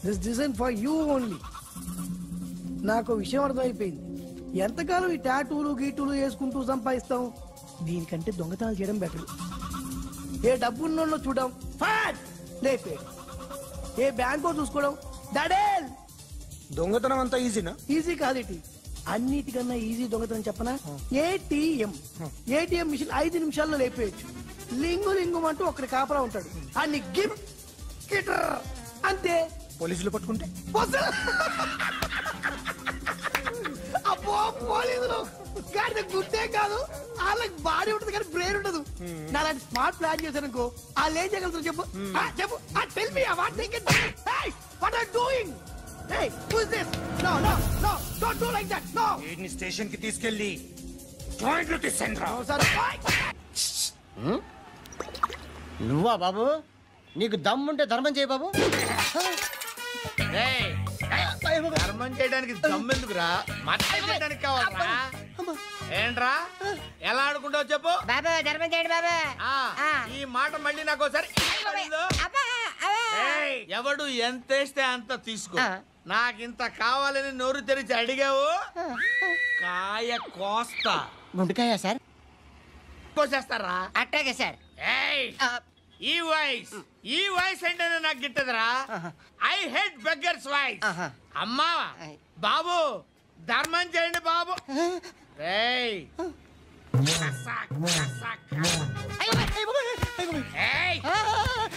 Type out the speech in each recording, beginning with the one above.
This design for you only. నాకు విషయం అర్థమైపోయింది. ఎంతకాలం ఈ టాటూలు గీటూలు వేసుకుంటూ సంపాదిస్తాం? దీనికంటే దొంగతనాలు చేయడం బెటర్. ఏ డబ్బున్నోళ్ళు చూడడం ఫాట్ లేపే, ఏ బ్యాంకో చూసుకోవడం దడేల్. దొంగతనం అంతా ఈజీనా? ఈజీ కాదేటి, అన్నిటికన్నా ఈజీ దొంగతనం చెప్పనా? ఏటీఎం మిషన్ 5 నిమిషాల్లో లేపేయచ్చు. లింగు అంటూ ఒకటి కాపలా ఉంటాడు, అన్ని గిమ్ గిటర్ అంతే. పోలీసులు పట్టుకుంటే అబ్బో పోలీసులు గాడి గుర్తే కాదు, వాళ్ళకి బాడీ ఉంటుంది కానీ బ్రెయిన్ ఉండదు. నాలాంటి స్మార్ట్ ప్లాన్ చేశానుకో వాళ్ళు ఏం చేయగలుగుతారు చెప్పు? చెప్పు, tell me what they can do. Hey what are doing? Hey who is this? No no no don't do like that. No, వీడిని స్టేషన్ కి తీసుకెళ్ళి జాయింట్లు తీసేంద్రా. నువ్వా బాబు? నీకు దమ్ముంటే ధర్మం చేయ బాబు. ధర్మం చేయడానికి దమ్మెందుకురా? మర్డర్ చేయడానికి కావాలరా? ఏంట్రా ఎలా ఆడుకుంటావు చెప్పు? బాబా ధర్మం చేయండి బాబా. ఈ మాట మళ్ళీ నాకు ఒకసారి. ఎవడు ఎంత వేస్తే అంత తీసుకో. నాకింత కావాలని నోరు తెరిచి అడిగావు, కాయ కోస్తా. గుండెకాయ సార్? కోసేస్తారా? అట్టాగే సార్. ఈ వాయిస్ అంటేనే నాకు గిట్టదురా. I hate beggars voice. అమ్మా బాబు ధర్మం చేయండి బాబు.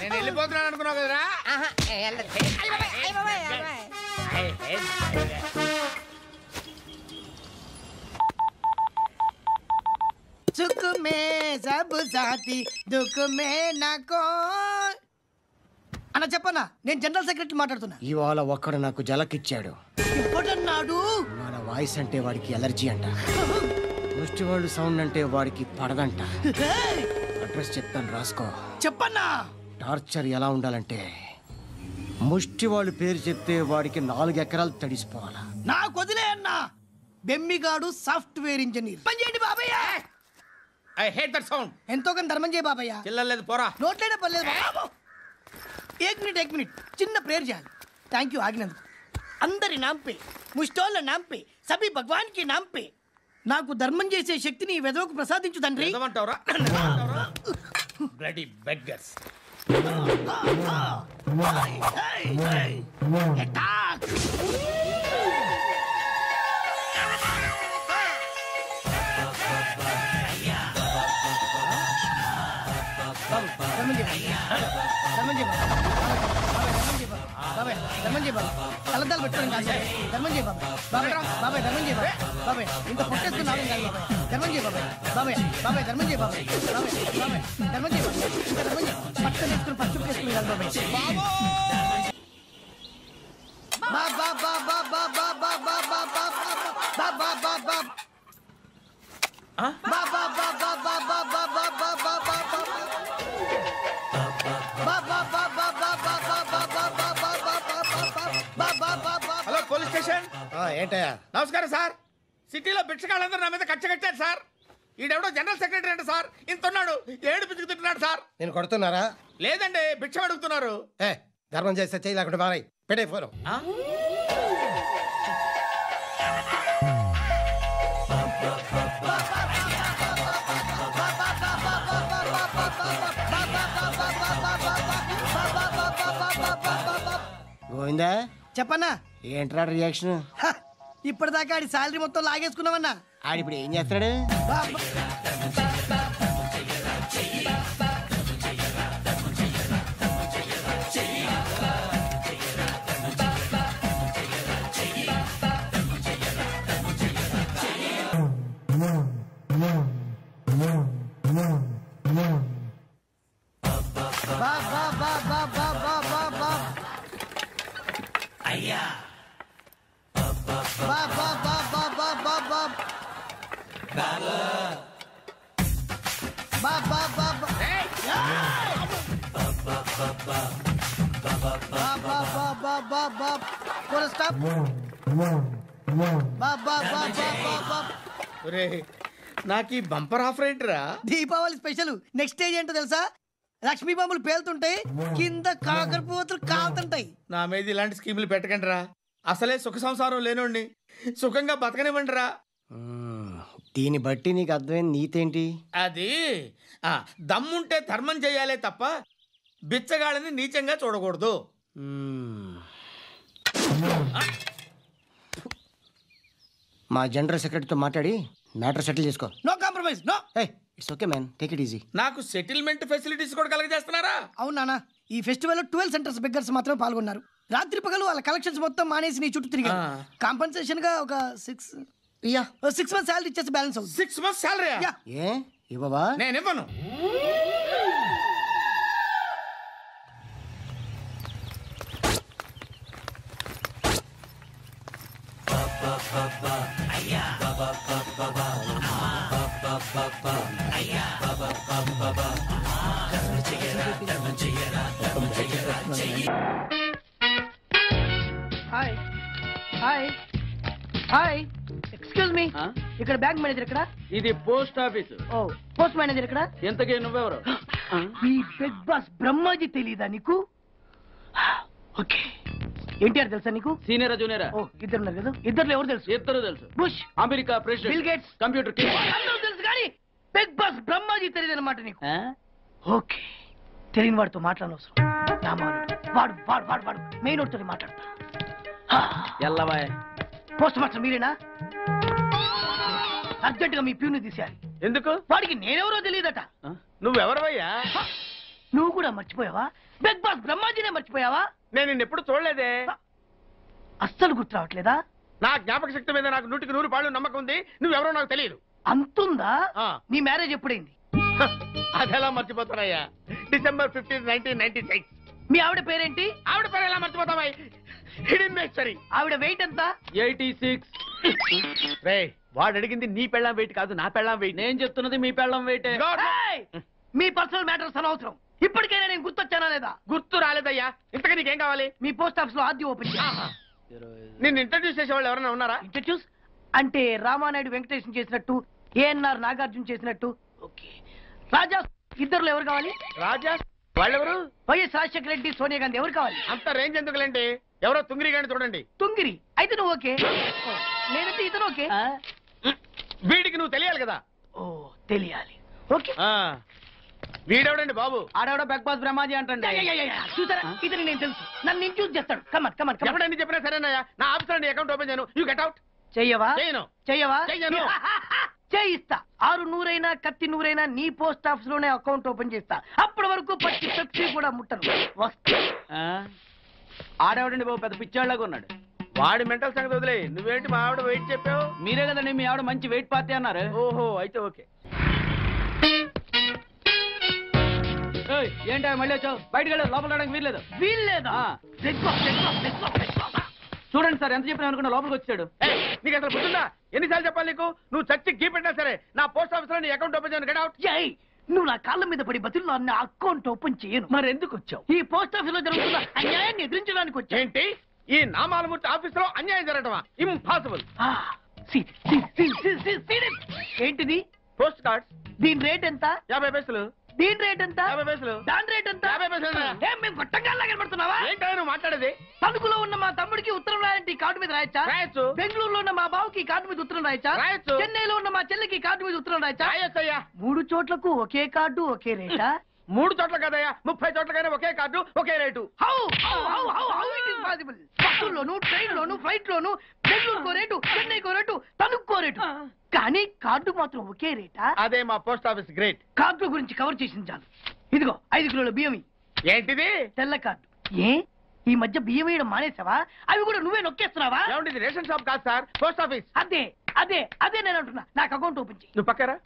నేను వెళ్ళిపోతున్నాను అనుకున్నావు కదరా? సుఖ మే సబ్ సాథీ దుఃఖ మే నాకో అన్న చెప్పన్నా. నేను జనరల్ సెక్రటరీ మాట్లాడుతున్నా. ఇవాళ ఒక్కడు నాకు జలకిచ్చాడు. ఇప్పుడన్నాడు మన వాయిస్ అంటే వాడికి ఎలర్జీ అంట, ముష్టి వాళ్ళు సౌండ్ అంటే వాడికి పడదంట. అడ్రస్ చెప్తాను రాసుకో. చెప్పన్నా. టార్చర్ ఎలా ఉండాలంటే ముష్టి వాళ్ళు పేరు చెప్తే వాడికి 4 ఎకరాలు తడిసిపోవాలా. నాకు వదిలే అన్నా. బెమ్మిగాడు సాఫ్ట్వేర్ ఇంజనీర్. పని చేయండి బాబయ్య. I hate that sound. ఎంతో కొంత ధర్మం చేయ బాబయ్య. చిల్లలేదు పోరా. నోట్లైనా పర్లేదు బాబు. एक मिनट చిన్న ప్రేయర్ చేయాలి. థ్యాంక్ యూ ఆగినందుకు. అందరి నామ్ పే, ముష్టోళ్ళ నామ్ పే, సభీ భగవాన్ కి నామ్ పే నాకు ధర్మం చేసే శక్తిని ఈ వెదవకు ప్రసాదించు తండ్రి. ఏమంటావురా? Bloody beggars. కలద్దాలు పెట్టుకోండి కాదు. ధర్మం చేయ బాబాయ్. బాబాయ్ ధర్మం చేయ బాబాయ్. ఇంత పొట్టేసుకున్నాను కాదు బాబాయ్. ధర్మం చేయ బాబాయ్. బాబాయ్ ధర్మం చేయ బాబాయ్. ధర్మం చేయ ఇంకా ధర్మం చేయ. పట్టలు వేసుకుని పచ్చుకు వేసుకుని కాదు బాబాయ్. Hello police station. ఏంటయ్యా? నమస్కారం సార్. సిటీలో భిక్షగాళ్ళందరూ నా మీద కచ్చ కట్టారు సార్. ఈడెవడో జనరల్ సెక్రటరీ అంటే సార్, ఇంత ఉన్నాడు, ఏడు పిచ్చుకు తింటున్నాడు సార్. నేను కొడుతున్నారా? లేదండి, భిక్ష అడుగుతున్నారు. ధర్మం చేస్తే చేయి లేకుండా బాబాయ్ పెట్టే ఫోను. గోవిందా చెప్పన్నా. ఏంట్రా రియాక్షన్? ఇప్పటిదాకా ఆడి శాలరీ మొత్తం లాగేసుకున్నావన్నా. ఆడిప్పుడు ఏం చేస్తాడు? అయ్యా నాకు ఈ బంపర్ ఆఫర్ ఏంటిరా? దీపావళి స్పెషల్. నెక్స్ట్ స్టేజ్ ఏంటో తెలుసా? లక్ష్మీ బాంబులు పేలుతుంటాయి, కింద కాకరపోతులు కాలుతుంటాయి. నా మీద ఇలాంటి స్కీములు పెట్టకండి రా. అసలే సుఖ సంసారం లేనోండి, సుఖంగా బతకనివ్వండి రా. దీన్ని బట్టి నీకు అర్థమైన నీతేంటి? అది దమ్ముంటే ధర్మం చేయాలే తప్ప బిచ్చగాళ్ళని నీచంగా చూడకూడదు. మా జనరల్ సెక్రటరీతో మాట్లాడి మ్యాటర్ సెటిల్ చేసుకో. No compromise, no. It's okay man, take it easy. నాకు సెటిల్మెంట్ ఫెసిలిటీస్ కూడా కలగజేస్తున్నారా? అవును నాన్న, ఈ ఫెస్టివల్ 12 సెంటర్స్ బెగ్గర్స్ మాత్రం పాల్గొన్నారు. రాత్రి పగలు వాళ్ళ కలెక్షన్స్ మొత్తం మానేసి నీ చుట్టూ తిరిగారు. కాంపన్సేషన్ గా ఒక 6 months సాలరీ ఇచ్చేసి బ్యాలెన్స్ అవుతుంది. 6 months సాలరీ? ఏ ఇవ్వవా? నేను ఇవ్వను. Hi hi hi, excuse me, ఇక్కడ బ్యాంక్ మేనేజర్ ఇక్కడ? ఇది పోస్ట్ ఆఫీస్. ఓ, పోస్ట్ మేనేజర్ ఇక్కడ? ఎంతకీ నువ్వెవరు? ఈ బిగ్ బాస్ బ్రహ్మాజీ తెలీదా నీకు? ఓకే, ఎన్టీఆర్ తెలుసా నీకు? సీనియరా జూనియరా? ఓ, ఇద్దరు ఉన్నారు కదా, ఇద్దరు ఎవరు తెలుసు? ఇద్దరు తెలుసు. Bush, America president, bill gates, computer king. అందరూ తెలుసు కానీ బిగ్ బాస్ బ్రహ్మాజీ తెలియదు అనమాట నీకు. ఓకే, తెలియని వాడితో మాట్లాడనవసరం. వాడు వాడు వాడు వాడు మెయిన్ వాడితో మాట్లాడతా. ఎల్లవాయ్. పోస్ట్ మాస్టర్ మీరేనా? అర్జెంట్ గా మీ ప్యూని తీసేయాలి. ఎందుకు? వాడికి నేనెవరో తెలియదట. నువ్వెవరవయ్యా? నువ్వు కూడా మర్చిపోయావా? బిగ్ బాస్ బ్రహ్మాజీనే మర్చిపోయావా? నేను నిన్నెప్పుడు చూడలేదే. అస్సలు గుర్తు రావట్లేదా? నా జ్ఞాపక శక్తి మీద నాకు 100కి 100 నమ్మకం ఉంది. నువ్వెవరో నాకు తెలియదు. అంతుందా? నీ మ్యారేజ్ ఎప్పుడైంది? అదెలా మర్చిపోతానయ్యా? December 15, 1996. మీ ఆవిడ పేరేంటి? ఆవిడ పేరు ఎలా మర్చిపోతావా? హిడెన్మేశ్వరి. ఆవిడ వెయిట్ ఎంత? 86. రే, వాడు అడిగింది నీ పెళ్ళాం వెయిట్ కాదు, నా పెళ్ళాం వెయిట్. నేను చెప్తున్నది మీ పెళ్ళాం వెయిట్. మీ పర్సనల్ మ్యాటర్స్ అనవసరం. ఇప్పటికైనా నేను గుర్తొచ్చానా లేదా? గుర్తు రాలేదయ్యా. ఇంతగా నీకేం కావాలి? మీ పోస్ట్ ఆఫీస్ లో ఆద్యం ఓపెన్ చేయాలి. నిన్ను ఇంట్రడ్యూస్ చేసే వాళ్ళు ఎవరైనా ఉన్నారా? ఇంట్రడ్యూస్ అంటే రామానాయుడు వెంకటేశం చేసినట్టు, ఏఎన్ఆర్ నాగార్జున చేసినట్టు. ఓకే, రాజా ఇద్దరులో ఎవరు కావాలి? రాజా వాళ్ళెవరు? వైఎస్ రాజశేఖర రెడ్డి, సోనియా గాంధీ ఎవరు కావాలి? అంత రేంజ్ ఎందుకులేండి, ఎవరో తుంగిరి గాని చూడండి. తుంగిరి అయితే నువ్వు ఓకే, నేనైతే ఇతను ఓకే. వీడికి నువ్వు తెలియాలి కదా. ఓ, తెలియాలి. ఓకే, వీడెవడండి బాబు? ఆడెవడో బిగ్ బాస్ బ్రహ్మాజీ అంటండి. చూసారా, ఇతని నేను తెలుసు, నన్ను ఇంట్రడ్యూస్ చేస్తాడు. Come on come on. ఎప్పుడైనా చెప్పినా సరేనయ్యా, నా ఆఫీస్ లో అకౌంట్ ఓపెన్ చేయను. You get out. చెయ్యవా? చేయను. చెయ్యవా? చెయ్యను. చేయిస్తా. 6 నూరైనా కత్తి నూరైనా నీ పోస్ట్ ఆఫీస్ లోనే అకౌంట్ ఓపెన్ చేస్తా. అప్పటి వరకు పచ్చి పెప్సీ కూడా ముట్టను. వస్తా. ఆడేవాడండి బాబు, పెద్ద పిచ్చాళ్ళగా ఉన్నాడు. వాడి మెంటల్ సంగతి వదిలే. నువ్వేంటి మా ఆవిడ వెయిట్ చెప్పావు? మీరే కదండి మీ ఆవిడ మంచి వెయిట్ పార్టీ అన్నారు. ఓహో, అయితే ఓకే. ఏంటో మళ్ళీ వచ్చావు? బయటకు వెళ్ళదు, లోపల రావడానికి వీల్లేదు. వీల్లేదా? చూడండి సార్, ఎంత చెప్పినా అనుకున్నా లోపలికి వచ్చాడు. నీకు అసలు గుర్తుందా? ఎన్నిసార్లు చెప్పాలి నీకు? నువ్వు చచ్చి గీ పెట్టినా సరే నా పోస్ట్ ఆఫీస్ లో నీ అకౌంట్ ఓపెన్ చేయను. Get out. నువ్వు నా కాళ్ళ మీద పడి బతులు నా అకౌంట్ ఓపెన్ చేయను. మరి ఎందుకు వచ్చావు? ఈ పోస్ట్ ఆఫీస్ లో జరుగుతున్న అన్యాయాన్ని ఎదిరించడానికి వచ్చా. ఏంటి? ఈ నామాలమూర్తి ఆఫీస్ లో అన్యాయం జరగటమా? ఇంపాసిబుల్. ఏంటిది? Post cards. దీని రేట్ ఎంత? 50 పైసలు. దీని రేట్ ఎంత? 50 పైసలు. దాని రేట్ ఎంత? 50 పైసలు. మేము గొట్టంగా కనబడుతున్నావా? ఏంటో నువ్వు మాట్లాడేది? తణుకులో ఉన్న మా తమ్ముడికి ఉత్తరం రాయంటే ఈ కార్డు మీద రాయచ్చా? రాయొచ్చు. బెంగళూరులో ఉన్న మా బావుకి ఈ కార్డు మీద ఉత్తరం రాయచ్చా? రాయొచ్చు. చెన్నైలో ఉన్న మా చెల్లికి కార్డు మీద ఉత్తరం రాయచ్చా? రాయొచ్చయ్యా. 3 చోట్లకు ఒకే కార్డు ఒకే రేటా? 3 చోట్ల కదయ్యా, 30 చోట్లకైనా ఒకే కార్డు ఒకే రేటు. బస్సుల్లోను, ట్రైన్ లోను, ఫ్లైట్ లోను బెంగళూరుకో రేటు, చెన్నైకో రేటు, తణుక్కో రేటు, కానీ కార్డు మాత్రం ఒకే రేటా? అదే మా పోస్ట్ ఆఫీస్ గ్రేట్. కార్డు గురించి కవర్ చేసింది చాలు. ఇదిగో 5 కిలోల బియ్యం. ఏంటిది? తెల్ల కార్డు. ఏ ఈ మధ్య బియ్యం వేయడం మానేసావా? అవి కూడా నువ్వే నొక్కేస్తున్నావా? ఏమండి, రేషన్ షాప్ కాదు సార్, పోస్ట్ ఆఫీస్. అదే అదే అదే నేను అంటున్నా. నాకు అకౌంట్ ఓపెన్ చేయి. నువ్వు పక్కరా.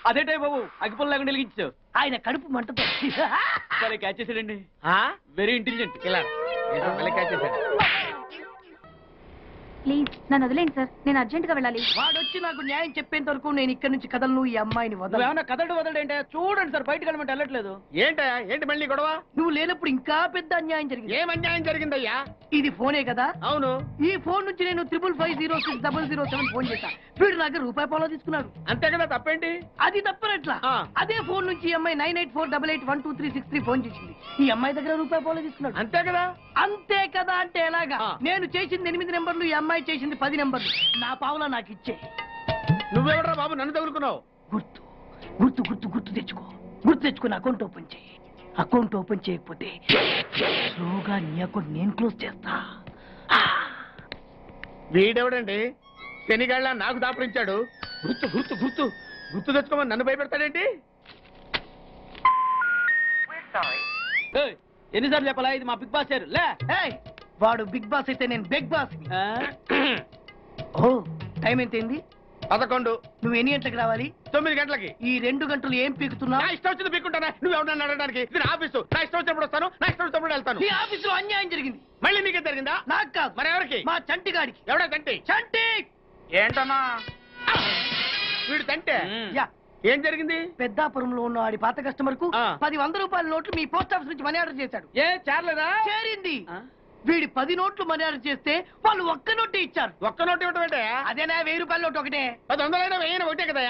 అదేటే బాబు, అగ్గిపుల్ల లేకుండా వెలిగించావు. ఆయన కడుపు మంటతో సరే, క్యాచ్ చేసాడండి. Very intelligent. ఇలా క్యాచ్ చేశాడు. ప్లీజ్ నన్ను వదిలేండి సార్, నేను అర్జెంట్ గా వెళ్ళాలి. వాడొచ్చి నాకు న్యాయం చెప్పేంత వరకు నేను ఇక్కడి నుంచి కదలను. ఈ అమ్మాయిని వదలను. ఏమన్నా కదలడు ఏంటే? చూడండి సార్, బయటకు వెళ్ళమంటే వెళ్ళట్లేదు. ఏంటా ఏంటి మళ్ళీ గొడవ? నువ్వు లేనప్పుడు ఇంకా పెద్ద అన్యాయం జరిగింది. ఏం అన్యాయం జరిగిందయ్యా? ఇది ఫోనే కదా? అవును. ఈ ఫోన్ నుంచి నేను 555060007 ఫోన్ చేశాను. వీడు నాకు ₹1 తీసుకున్నాడు. అంతే కదా, తప్పేంటి? అది తప్పనట్లా. అదే ఫోన్ నుంచి ఈ అమ్మాయి 984888123363 ఫోన్ చేసింది. ఈ అమ్మాయి దగ్గర ₹1 తీసుకున్నాడు. అంతే కదా. అంతే కదా అంటే ఎలాగా? నేను చేసింది 8 నెంబర్లు, ఈ అమ్మాయి చేసింది 10 నెంబర్లు. నా పావులా నాకు ఇచ్చే. నువ్వెవడరా బాబు నన్ను తగులుకున్నావు? గుర్తు గుర్తు గుర్తు గుర్తు తెచ్చుకో. గుర్తు తెచ్చుకుని అకౌంట్ ఓపెన్ చేయి. అకౌంట్ ఓపెన్ చేయకపోతే స్లోగా నీ అకౌంట్ నేను క్లోజ్ చేస్తా. వీడెవడండి శనిగాళ్ళ నాకు దాపరించాడు? గుర్తు గుర్తు గుర్తు గుర్తు తెచ్చుకోమని నన్ను భయపెడతాడేంటి? ఎన్నిసార్లు చెప్పాలా? ఇది మా బిగ్ బాస్ సార్. లే, వాడు బిగ్ బాస్ అయితే నేను బిగ్ బాస్. ఓ టైం ఎంతైంది? 11. నువ్వు ఎన్ని గంటలకు రావాలి? 9 గంటలకి. ఈ 2 గంటలు ఏం పీకుతున్నా? నా ఇష్టం వచ్చింది పీక్కుంటానా? నువ్వు ఎవరన్నా అడగడానికి? ఇది నా ఆఫీసు. నా ఇష్టం వచ్చినప్పుడు వస్తాను, నా ఇష్టం వచ్చినప్పుడు వెళ్తాను. ఈ ఆఫీసులో అన్యాయం జరిగింది. మళ్ళీ నీకే జరిగిందా? నాకు కాదు. మరి ఎవరికి? మా చంటి గాడికి. ఎవడా తంటి? చంటి ఏంటన్నా వీడు తంటే? యా. ఏం జరిగింది? పెద్దాపురంలో ఉన్న వాడి పాత కస్టమర్ కు 10 100 నోట్లు మీ పోస్ట్ ఆఫీస్ నుంచి మనీ ఆర్డర్ చేశాడు. ఏ చేరలేదా? చేరింది. వీడి 10 నోట్లు మనీ ఆర్డర్ చేస్తే వాళ్ళు ఒక్క నోటే ఇచ్చారు. ఒక్క నోటు ఇవ్వటం అంటే అదేనా ₹1000 నోటు ఒకటే. 10 వందలైనా 1000 ఒకటే కదా.